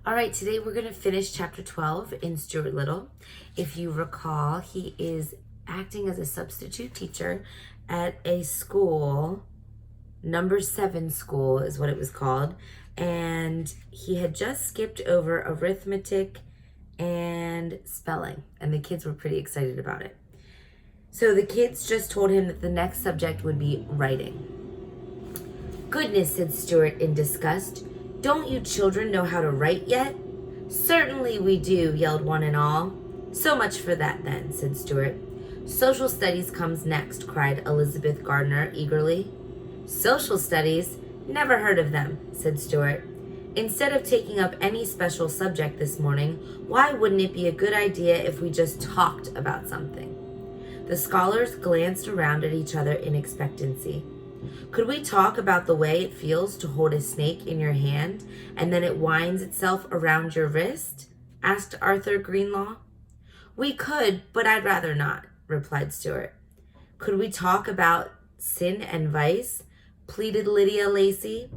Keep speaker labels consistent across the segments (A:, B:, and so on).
A: All right, today we're going to finish chapter 12 in Stuart Little. If you recall, he is acting as a substitute teacher at a school, number 7 school is what it was called, and he had just skipped over arithmetic and spelling, and the kids were pretty excited about it. So the kids just told him that the next subject would be writing. "Goodness," said Stuart in disgust. "Don't you children know how to write yet?" "Certainly we do," yelled one and all. "So much for that then," said Stuart. "Social studies comes next," cried Elizabeth Gardner eagerly. "Social studies? Never heard of them," said Stuart. "Instead of taking up any special subject this morning, why wouldn't it be a good idea if we just talked about something?" The scholars glanced around at each other in expectancy. "Could we talk about the way it feels to hold a snake in your hand and then it winds itself around your wrist?" asked Arthur Greenlaw. "We could, but I'd rather not," replied Stuart. "Could we talk about sin and vice?" pleaded Lydia Lacey.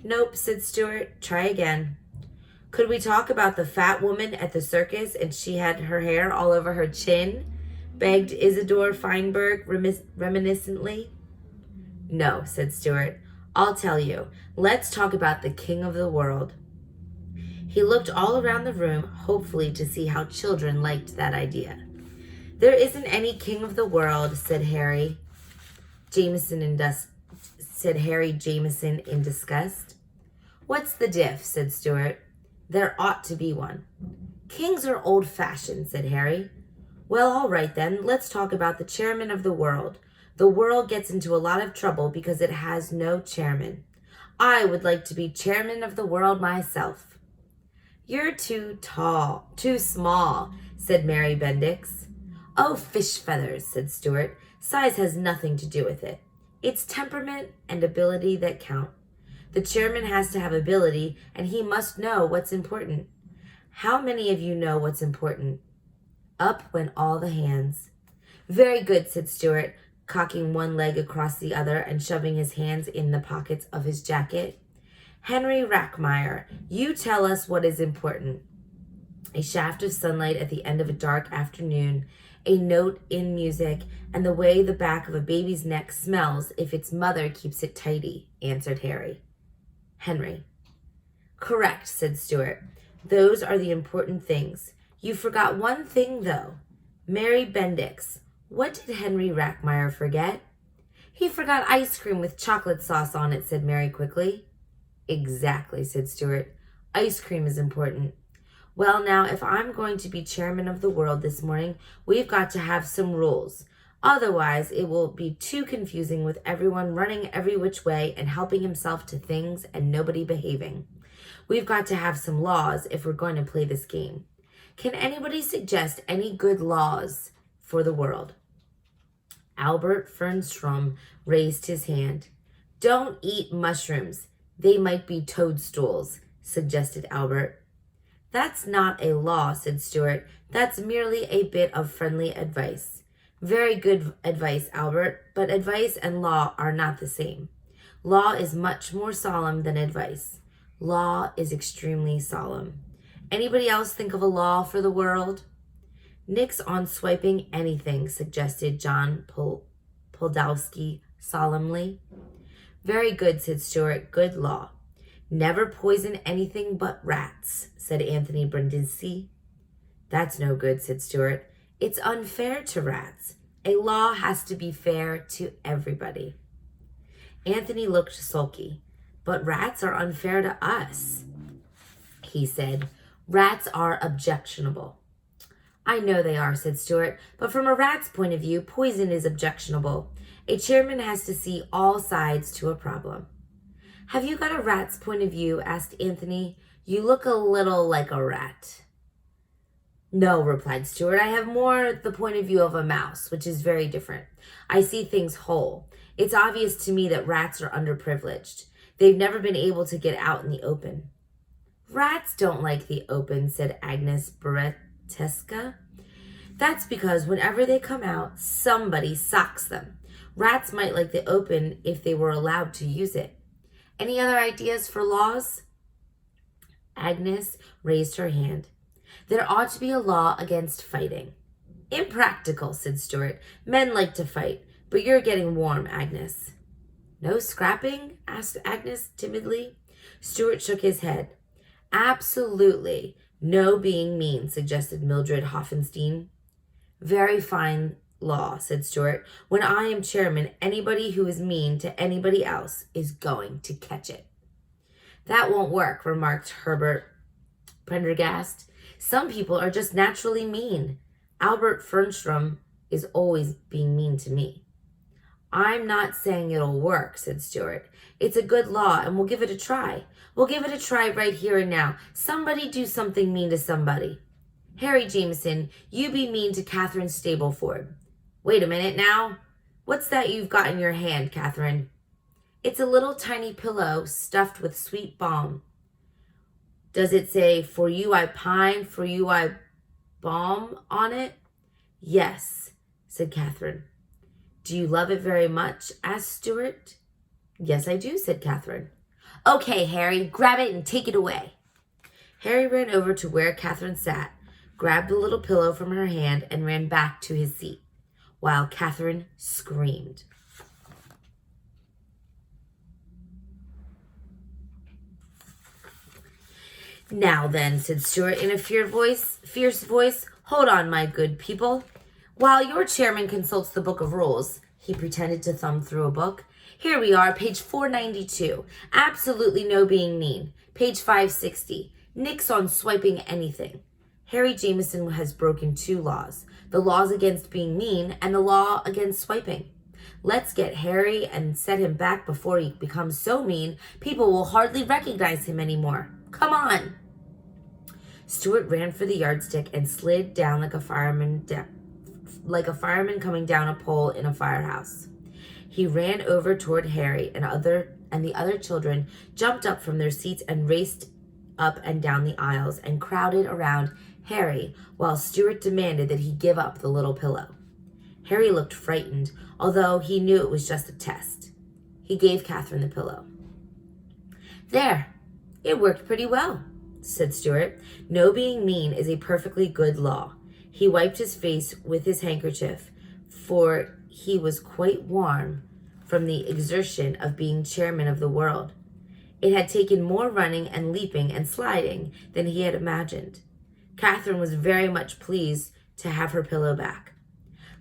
A: "Nope," said Stuart. "Try again." "Could we talk about the fat woman at the circus and she had her hair all over her chin?" begged Isidore Feinberg reminiscently. "No," said Stuart. "I'll tell you. Let's talk about the king of the world." He looked all around the room, hopefully to see how children liked that idea. "There isn't any king of the world," said Harry Jameson in disgust. "What's the diff?" said Stuart. "There ought to be one." "Kings are old-fashioned," said Harry. "Well, all right then, let's talk about the chairman of the world. The world gets into a lot of trouble because it has no chairman. I would like to be chairman of the world myself." "You're too small," said Mary Bendix. "Oh, fish feathers," said Stuart. "Size has nothing to do with it. It's temperament and ability that count. The chairman has to have ability, and he must know what's important. How many of you know what's important?" Up went all the hands. "Very good," said Stuart, cocking one leg across the other and shoving his hands in the pockets of his jacket. "Henry Rackmeyer, you tell us what is important." A shaft of sunlight at the end of a dark afternoon, a note in music, and the way the back of a baby's neck smells if its mother keeps it tidy, answered Henry. "Correct," said Stuart. "Those are the important things. You forgot one thing, though. Mary Bendix, what did Henry Rackmeyer forget?" "He forgot ice cream with chocolate sauce on it," said Mary quickly. "Exactly," said Stuart. "Ice cream is important. Well, now, if I'm going to be chairman of the world this morning, we've got to have some rules. Otherwise, it will be too confusing with everyone running every which way and helping himself to things and nobody behaving. We've got to have some laws if we're going to play this game. Can anybody suggest any good laws for the world?" Albert Fernstrom raised his hand. "Don't eat mushrooms. They might be toadstools," suggested Albert. "That's not a law," said Stuart. "That's merely a bit of friendly advice." "Very good advice, Albert, but advice and law are not the same. Law is much more solemn than advice. Law is extremely solemn. Anybody else think of a law for the world?" "Nix on swiping anything," suggested John Poldowski solemnly. "Very good," said Stuart. "Good law." "Never poison anything but rats," said Anthony Brindisi. "That's no good," said Stuart. "It's unfair to rats. A law has to be fair to everybody." Anthony looked sulky. "But rats are unfair to us," he said. "Rats are objectionable." "I know they are," said Stuart, "but from a rat's point of view, poison is objectionable. A chairman has to see all sides to a problem." "Have you got a rat's point of view?" asked Anthony. "You look a little like a rat." "No," replied Stuart. "I have more the point of view of a mouse, which is very different. I see things whole. It's obvious to me that rats are underprivileged. They've never been able to get out in the open." "Rats don't like the open," said Agnes Beretesca. "That's because whenever they come out, somebody socks them. Rats might like the open if they were allowed to use it. Any other ideas for laws?" Agnes raised her hand. There ought to be a law against fighting. Impractical, said Stuart. Men like to fight, but you're getting warm, Agnes. No scrapping? Asked Agnes timidly. Stuart shook his head. Absolutely. No being mean, suggested Mildred Hoffenstein. Very fine law, said Stuart. When I am chairman, anybody who is mean to anybody else is going to catch it. That won't work, remarked Herbert Prendergast. Some people are just naturally mean. Albert Fernstrom is always being mean to me. I'm not saying it'll work, said Stuart. It's a good law, and we'll give it a try. We'll give it a try right here and now. Somebody do something mean to somebody. Harry Jameson, you be mean to Catherine Stableford. Wait a minute now. What's that you've got in your hand, Catherine? It's a little tiny pillow stuffed with sweet balm. Does it say, for you I pine, for you I balm on it? Yes, said Catherine. Do you love it very much? Asked Stuart. Yes, I do, said Catherine. Okay, Harry, grab it and take it away. Harry ran over to where Catherine sat, grabbed the little pillow from her hand, and ran back to his seat, while Catherine screamed. Now then, said Stuart in a fierce voice, hold on, my good people. While your chairman consults the book of rules, he pretended to thumb through a book. Here we are, page 492. Absolutely no being mean. Page 560. Nix on swiping anything. Harry Jameson has broken 2 laws. The laws against being mean and the law against swiping. Let's get Harry and set him back before he becomes so mean, people will hardly recognize him anymore. Come on. Stuart ran for the yardstick and slid down like a fireman coming down a pole in a firehouse. He ran over toward Harry, and the other children jumped up from their seats and raced up and down the aisles and crowded around Harry while Stuart demanded that he give up the little pillow. Harry looked frightened, although he knew it was just a test. He gave Catherine the pillow. There, it worked pretty well, said Stuart. No being mean is a perfectly good law. He wiped his face with his handkerchief, for he was quite warm from the exertion of being chairman of the world. It had taken more running and leaping and sliding than he had imagined. Catherine was very much pleased to have her pillow back.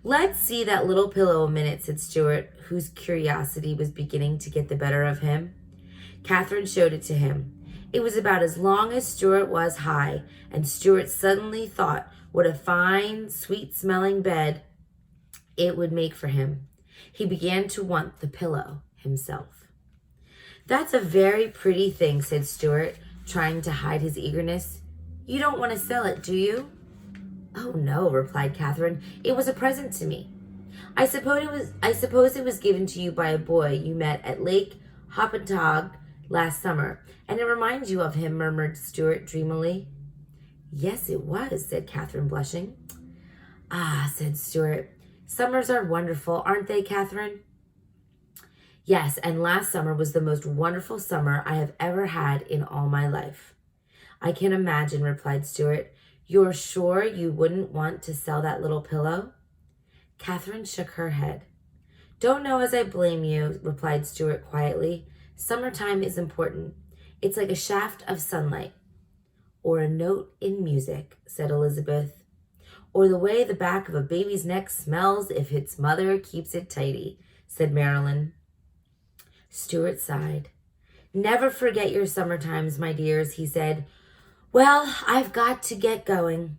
A: Let's see that little pillow a minute, said Stuart, whose curiosity was beginning to get the better of him. Catherine showed it to him. It was about as long as Stuart was high, and Stuart suddenly thought what a fine, sweet-smelling bed it would make for him. He began to want the pillow himself. That's a very pretty thing, said Stuart, trying to hide his eagerness. You don't want to sell it, do you? Oh, no, replied Catherine. It was a present to me. I suppose it was given to you by a boy you met at Lake Hopatog last summer, and it reminds you of him, murmured Stuart dreamily. Yes, it was, said Catherine, blushing. Ah, said Stuart. Summers are wonderful, aren't they, Catherine? Yes, and last summer was the most wonderful summer I have ever had in all my life. I can imagine, replied Stuart. You're sure you wouldn't want to sell that little pillow? Catherine shook her head. Don't know as I blame you, replied Stuart quietly. Summertime is important. It's like a shaft of sunlight. Or a note in music, said Elizabeth. Or the way the back of a baby's neck smells if its mother keeps it tidy, said Marilyn. Stuart sighed. Never forget your summer times, my dears, he said. Well, I've got to get going.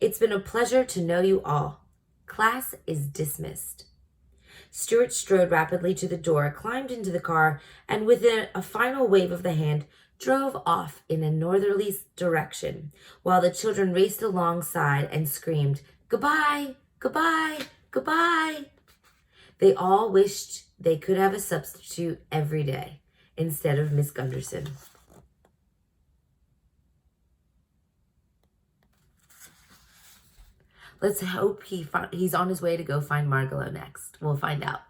A: It's been a pleasure to know you all. Class is dismissed. Stuart strode rapidly to the door, climbed into the car, and with a final wave of the hand, drove off in a northerly direction, while the children raced alongside and screamed, Goodbye, goodbye, goodbye. They all wished they could have a substitute every day instead of Miss Gunderson. Let's hope he's on his way to go find Margalo next. We'll find out.